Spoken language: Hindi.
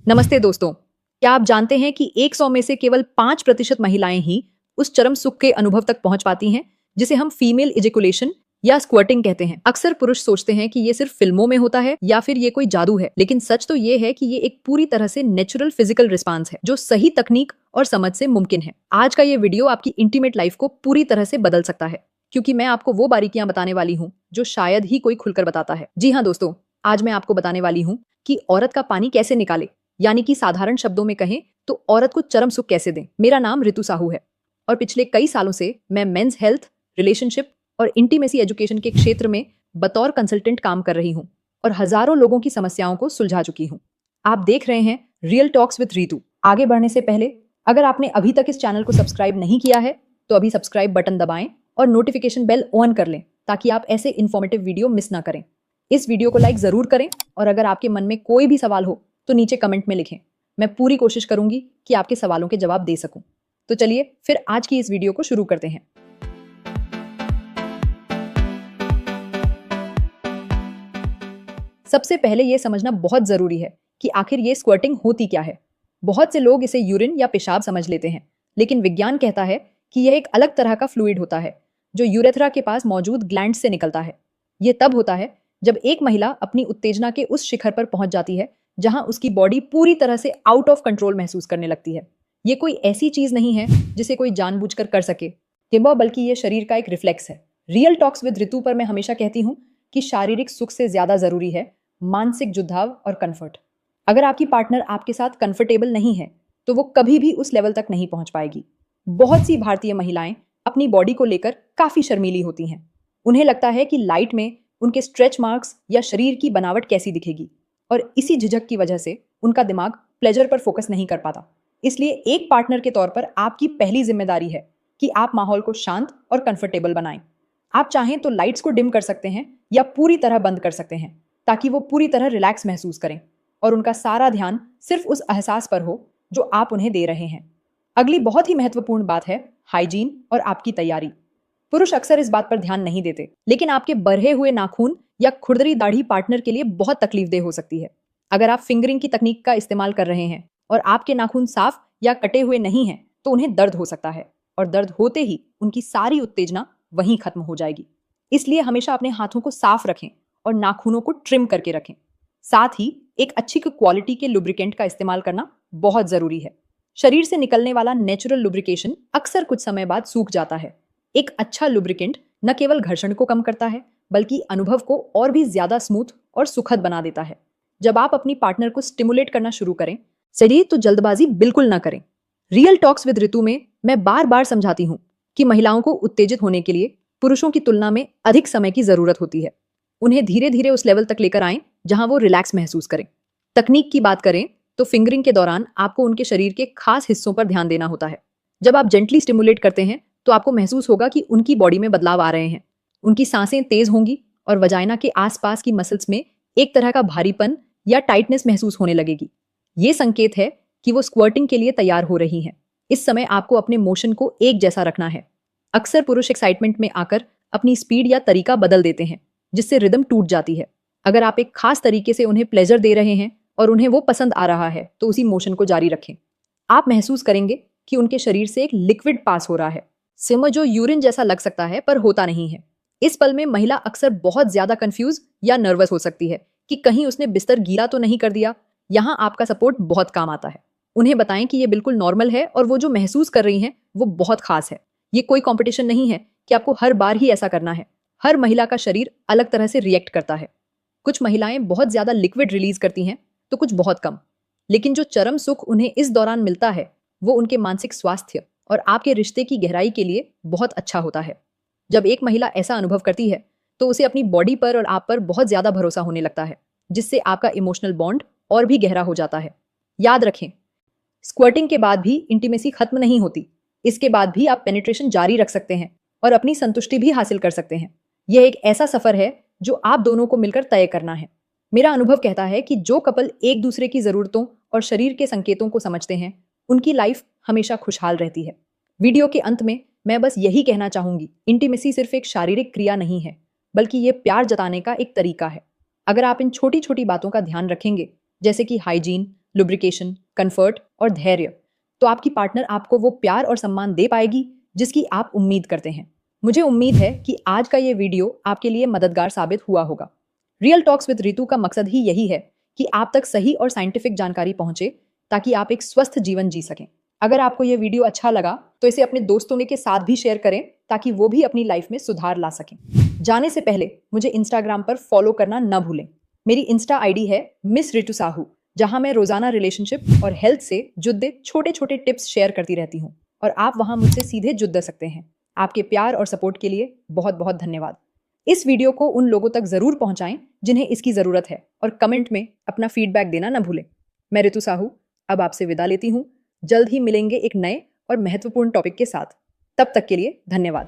नमस्ते दोस्तों। क्या आप जानते हैं कि 100 में से केवल 5% महिलाएं ही उस चरम सुख के अनुभव तक पहुंच पाती हैं जिसे हम फीमेल इजेकुलेशन या स्क्वर्टिंग कहते हैं। अक्सर पुरुष सोचते हैं कि ये सिर्फ फिल्मों में होता है या फिर ये कोई जादू है, लेकिन सच तो ये है कि ये एक पूरी तरह से नेचुरल फिजिकल रिस्पांस है जो सही तकनीक और समझ से मुमकिन है। आज का ये वीडियो आपकी इंटीमेट लाइफ को पूरी तरह से बदल सकता है, क्योंकि मैं आपको वो बारीकियां बताने वाली हूँ जो शायद ही कोई खुलकर बताता है। जी हाँ दोस्तों, आज मैं आपको बताने वाली हूँ कि औरत का पानी कैसे निकाले, यानी कि साधारण शब्दों में कहें तो औरत को चरम सुख कैसे दें। मेरा नाम रितु साहू है और पिछले कई सालों से मैं मेंस हेल्थ, रिलेशनशिप और इंटीमेसी एजुकेशन के क्षेत्र में बतौर कंसल्टेंट काम कर रही हूँ और हजारों लोगों की समस्याओं को सुलझा चुकी हूँ। आप देख रहे हैं रियल टॉक्स विद रितु। आगे बढ़ने से पहले अगर आपने अभी तक इस चैनल को सब्सक्राइब नहीं किया है तो अभी सब्सक्राइब बटन दबाएं और नोटिफिकेशन बेल ऑन कर लें ताकि आप ऐसे इन्फॉर्मेटिव वीडियो मिस ना करें। इस वीडियो को लाइक जरूर करें और अगर आपके मन में कोई भी सवाल हो तो नीचे कमेंट में लिखें। मैं पूरी कोशिश करूंगी कि आपके सवालों के जवाब दे सकूं। तो चलिए फिर आज की इस वीडियो को शुरू करते हैं। सबसे पहले यह समझना बहुत जरूरी है कि आखिर ये स्क्वर्टिंग होती क्या है। बहुत से लोग इसे यूरिन या पेशाब समझ लेते हैं, लेकिन विज्ञान कहता है कि यह एक अलग तरह का फ्लूइड होता है जो यूरेथ्रा के पास मौजूद ग्लैंड से निकलता है। यह तब होता है जब एक महिला अपनी उत्तेजना के उस शिखर पर पहुंच जाती है जहां उसकी बॉडी पूरी तरह से आउट ऑफ कंट्रोल महसूस करने लगती है। ये कोई ऐसी चीज नहीं है जिसे कोई जानबूझकर कर सके, बल्कि ये शरीर का एक रिफ्लेक्स है। रियल टॉक्स विद ऋतु पर मैं हमेशा कहती हूँ कि शारीरिक सुख से ज्यादा जरूरी है मानसिक जुझाव और कंफर्ट। अगर आपकी पार्टनर आपके साथ कंफर्टेबल नहीं है तो वो कभी भी उस लेवल तक नहीं पहुंच पाएगी। बहुत सी भारतीय महिलाएं अपनी बॉडी को लेकर काफी शर्मीली होती हैं। उन्हें लगता है कि लाइट में उनके स्ट्रेच मार्क्स या शरीर की बनावट कैसी दिखेगी और इसी झिझक की वजह से उनका दिमाग प्लेजर पर फोकस नहीं कर पाता। इसलिए एक पार्टनर के तौर पर आपकी पहली जिम्मेदारी है कि आप माहौल को शांत और कंफर्टेबल बनाएं। आप चाहें तो लाइट्स को डिम कर सकते हैं या पूरी तरह बंद कर सकते हैं ताकि वो पूरी तरह रिलैक्स महसूस करें और उनका सारा ध्यान सिर्फ उस एहसास पर हो जो आप उन्हें दे रहे हैं। अगली बहुत ही महत्वपूर्ण बात है हाइजीन और आपकी तैयारी। पुरुष अक्सर इस बात पर ध्यान नहीं देते, लेकिन आपके बढ़े हुए नाखून या खुरदरी दाढ़ी पार्टनर के लिए बहुत तकलीफदेह हो सकती है। अगर आप फिंगरिंग की तकनीक का इस्तेमाल कर रहे हैं और आपके नाखून साफ या कटे हुए नहीं हैं, तो उन्हें दर्द हो सकता है और दर्द होते ही उनकी सारी उत्तेजना वहीं खत्म हो जाएगी। इसलिए हमेशा अपने हाथों को साफ रखें और नाखूनों को ट्रिम करके रखें। साथ ही एक अच्छी क्वालिटी के लुब्रिकेंट का इस्तेमाल करना बहुत जरूरी है। शरीर से निकलने वाला नेचुरल लुब्रिकेशन अक्सर कुछ समय बाद सूख जाता है। एक अच्छा लुब्रिकेंट न केवल घर्षण को कम करता है बल्कि अनुभव को और भी ज्यादा स्मूथ और सुखद बना देता है। जब आप अपनी पार्टनर को स्टिमुलेट करना शुरू करें, चलिए तो जल्दबाजी बिल्कुल ना करें। रियल टॉक्स विद ऋतु में मैं बार बार समझाती हूँ कि महिलाओं को उत्तेजित होने के लिए पुरुषों की तुलना में अधिक समय की जरूरत होती है। उन्हें धीरे धीरे उस लेवल तक लेकर आएं जहां वो रिलैक्स महसूस करें। तकनीक की बात करें तो फिंगरिंग के दौरान आपको उनके शरीर के खास हिस्सों पर ध्यान देना होता है। जब आप जेंटली स्टिमुलेट करते हैं तो आपको महसूस होगा कि उनकी बॉडी में बदलाव आ रहे हैं। उनकी सांसें तेज होंगी और वजाइना के आसपास की मसल्स में एक तरह का भारीपन या टाइटनेस महसूस होने लगेगी। ये संकेत है कि वो स्क्वर्टिंग के लिए तैयार हो रही हैं। इस समय आपको अपने मोशन को एक जैसा रखना है। अक्सर पुरुष एक्साइटमेंट में आकर अपनी स्पीड या तरीका बदल देते हैं, जिससे रिदम टूट जाती है। अगर आप एक खास तरीके से उन्हें प्लेजर दे रहे हैं और उन्हें वो पसंद आ रहा है तो उसी मोशन को जारी रखें। आप महसूस करेंगे कि उनके शरीर से एक लिक्विड पास हो रहा है, सिम जो यूरिन जैसा लग सकता है पर होता नहीं है। इस पल में महिला अक्सर बहुत ज्यादा कंफ्यूज या नर्वस हो सकती है कि कहीं उसने बिस्तर गीला तो नहीं कर दिया। यहाँ आपका सपोर्ट बहुत काम आता है। उन्हें बताएं कि ये बिल्कुल नॉर्मल है और वो जो महसूस कर रही हैं वो बहुत खास है। ये कोई कॉम्पिटिशन नहीं है कि आपको हर बार ही ऐसा करना है। हर महिला का शरीर अलग तरह से रिएक्ट करता है। कुछ महिलाएं बहुत ज्यादा लिक्विड रिलीज करती हैं तो कुछ बहुत कम, लेकिन जो चरम सुख उन्हें इस दौरान मिलता है वो उनके मानसिक स्वास्थ्य और आपके रिश्ते की गहराई के लिए बहुत अच्छा होता है। जब एक महिला ऐसा अनुभव करती है तो उसे अपनी बॉडी पर और आप पर बहुत ज्यादा भरोसा होने लगता है, जिससे आपका इमोशनल बॉन्ड और भी गहरा हो जाता है। याद रखें, स्क्वर्टिंग के बाद भी इंटीमेसी खत्म नहीं होती। इसके बाद भी आप पेनिट्रेशन जारी रख सकते हैं और अपनी संतुष्टि भी हासिल कर सकते हैं। यह एक ऐसा सफर है जो आप दोनों को मिलकर तय करना है। मेरा अनुभव कहता है कि जो कपल एक दूसरे की जरूरतों और शरीर के संकेतों को समझते हैं उनकी लाइफ हमेशा खुशहाल रहती है। वीडियो के अंत में मैं बस यही कहना चाहूंगी, इंटीमेसी सिर्फ एक शारीरिक क्रिया नहीं है बल्कि ये प्यार जताने का एक तरीका है। अगर आप इन छोटी छोटी बातों का ध्यान रखेंगे, जैसे कि हाइजीन, लुब्रिकेशन, कंफर्ट और धैर्य, तो आपकी पार्टनर आपको वो प्यार और सम्मान दे पाएगी जिसकी आप उम्मीद करते हैं। मुझे उम्मीद है कि आज का ये वीडियो आपके लिए मददगार साबित हुआ होगा। रियल टॉक्स विद रितु का मकसद ही यही है कि आप तक सही और साइंटिफिक जानकारी पहुंचे ताकि आप एक स्वस्थ जीवन जी सकें। अगर आपको यह वीडियो अच्छा लगा तो इसे अपने दोस्तों के साथ भी शेयर करें ताकि वो भी अपनी लाइफ में सुधार ला सकें। जाने से पहले मुझे इंस्टाग्राम पर फॉलो करना न भूलें। मेरी इंस्टा आईडी है मिस रितु साहू, जहां मैं रोजाना रिलेशनशिप और हेल्थ से जुड़े छोटे छोटे टिप्स शेयर करती रहती हूँ और आप वहां मुझसे सीधे जुड़ सकते हैं। आपके प्यार और सपोर्ट के लिए बहुत बहुत धन्यवाद। इस वीडियो को उन लोगों तक जरूर पहुंचाएं जिन्हें इसकी जरूरत है और कमेंट में अपना फीडबैक देना न भूलें। मैं रितु साहू अब आपसे विदा लेती हूँ। जल्द ही मिलेंगे एक नए और महत्वपूर्ण टॉपिक के साथ। तब तक के लिए धन्यवाद।